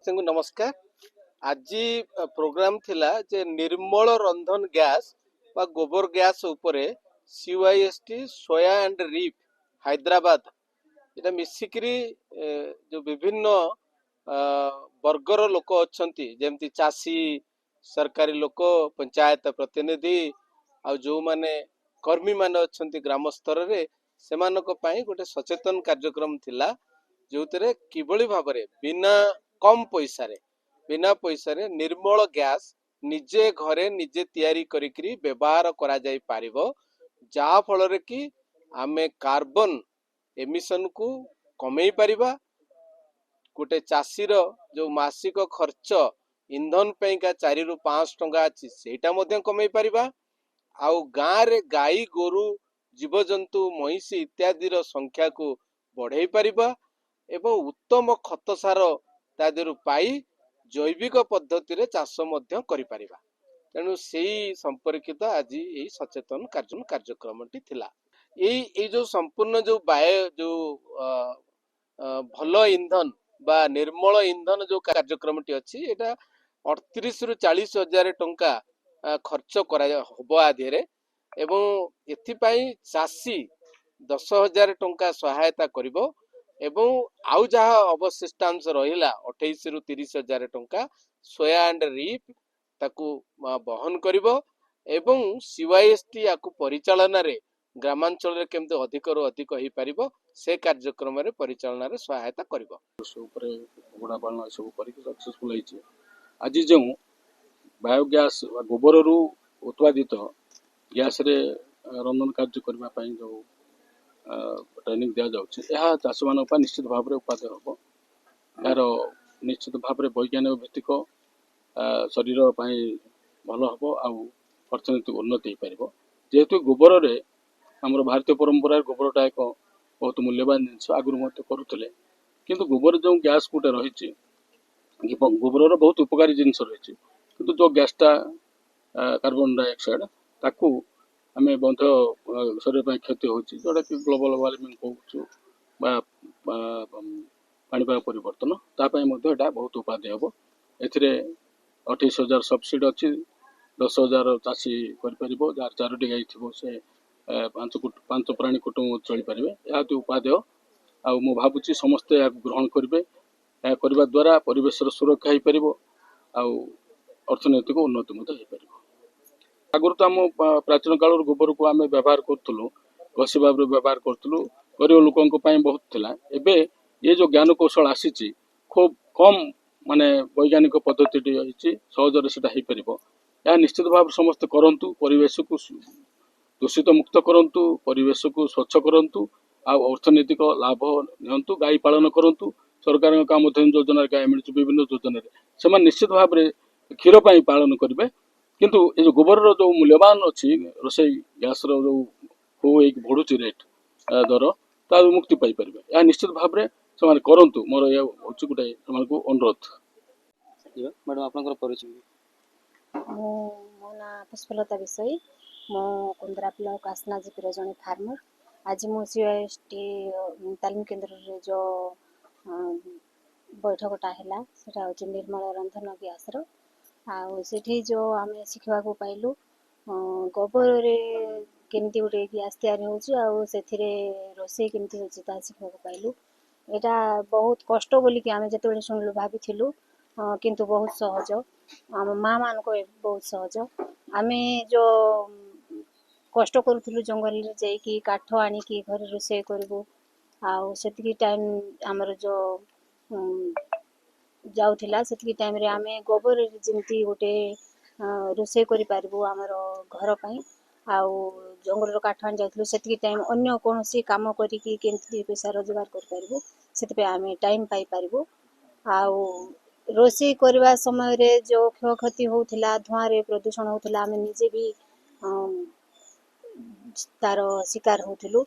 से नमस्कार। आज प्रोग्राम थिला जे निर्मल रंधन गैस बा गोबर गैस उपरे CYST soya and reef Hyderabad एटा मिसिकरी जो विभिन्न वर्गर लोक अच्छी जमती चाषी सरकारी लोक पंचायत प्रतिनिधि आ जो माने कर्मी माने अच्छी ग्राम स्तर रे सेमानक पई गोटे सचेतन कार्यक्रम थिला जो किभली भाव बिना कम पैसा रे निर्मल गैस निजे घरे निजे तैयारी करिकरी व्यवहार करा जाई पारिबो जा फल रे कि आमे कार्बन एमिशन को कमेई पारिबा। गोटे चाषीर जो मासिक खर्च इंधन का 4 रु 5 टंका अच्छी सेटा मध्य कमेई पारिबा। आउ गाँ रे गाई गोरु जीवजंतु महिषी इत्यादि संख्या को बढ़ाई पारिबा एवं उत्तम खत सार तादेरु पाई जैविक पद्धति रे चाष मध्य करि पारिबा। तेणु से संपर्कित आज यही सचेतन कार्यक्रम थिला। यही जो संपूर्ण जो बाय जो भल इंधन बा निर्मल इंधन जो कार्यक्रम टी अच्छी एटा 38 रु 40 हजार टंका खर्च करा हबो आधेरे एवं एथिपाई चाषी 10,000 टंका सहायता करिबो एवं आउ जहा अवशिष्टांश रहिला 28 रु 30 हजार टंका सोया एंड रीफ ताकू बहन करिबो एवं CYST याकू परिचालन रे ग्रामांचल रे केमते अधिक रु अधिक होई पारिबो से कार्यक्रम रे परिचालन रे सहायता करिबो। ऊपर घोड़ा पालन सब करिक सक्सेसफुल होईची। आज जो बायोगैस गोबर रु उत्पादित गैस रे रंधन कार्य करबा पई जो ट्रेनिंग दिया जाउछि यह चाष मान निश्चित भाव में उपादेय हम यार निश्चित भाव में वैज्ञानिक भित्तिक शरीर भल हम आउ अर्थनैतिक उन्नति हो पार जेहेतु गोबर रे आम भारतीय परंपरा गोबरटा एक बहुत मूल्यवान जिनस आगुरी मत करुले किंतु गोबर जो गैस गोटे रही गोबर बहुत उपकारी जिनस रही किंतु जो गैसटा कार्बन डाइऑक्साइड ताकू आम शरीर क्षति होची जोटा कि ग्लोबल वार्मिंग कहूँ पाणीपाग परिवर्तन तापाई बहुत उपादेय हम ए 28,000 सब्सिडी अच्छी 10,000 चाषी कर जार 4टी गाई थी से 5 प्राणी कुटुंब चली पारे यह उपादेय आ भावुँ समस्ते या ग्रहण करेंगे या करने द्वारा परिवेश सुरक्षा हो पार अर्थनैतिक उन्नति हो पार। आगुरी तो आम प्राचीन काल गोबर को आम व्यवहार करूँ घसी भाव व्यवहार करूँ गरीब लोक बहुत थिला एबे ये जो ज्ञान कौशल आसी खूब कम माने वैज्ञानिक पद्धति सहजरे से यह निश्चित भाव समस्त करंतु परिवेश को दूषित मुक्त करंतु परिवेश को स्वच्छ करंतु आ अर्थनैतिक लाभ नियंतु गाई पालन करंतु सरकार का योजना गाय मिलूँ विभिन्न योजन से निश्चित भाव में क्षीर पालन करेंगे किंतु ये जो गोबर जो मूल्यवान अच्छी रोषे गैस रो बढ़ुची रेट दर ता मुक्ति पाई परिबे या निश्चित भाव में से करंतु मोर ये होची गोटे से अनुरोध। मैडम आपनकर परिचय मो ना पुष्पलता विषय मो कुंद्रा ब्लॉक आसना जीपीर जड़े फार्मर। आज मो CYST तालीम केन्द्र रे जो बैठकटा है सेटा होची निर्मल रंधन गैस रो आठी जो आम शिखा पाइलु गोबर रे केमती गोटे गैस तैयारी होची से रोषे केमती होची ता शिखा पाइलु। एटा बहुत कष्ट बोलिकी आम जिते शुणिलु भाभी किंतु बहुत सहज आम माँ मान को बहुत सहज आम जो कष्ट करूँ जंगल रे जाइकी काठ आनिकी घर रोषे करूँ आती टाइम आमर जो जाऊला से टाइम रे आम गोबर जमती गोटे रोषे करूँ आमर घर पर आउ जंगल काठ आनी जाऊँ से टाइम अन्य कौन काम करी पैसा रोजगार कर आम टाइम पाई पारू आउ रोषे करवा समय रे जो क्षयक्षति होता धुआं रे प्रदूषण होता आम निजे भी तार शिकार होलु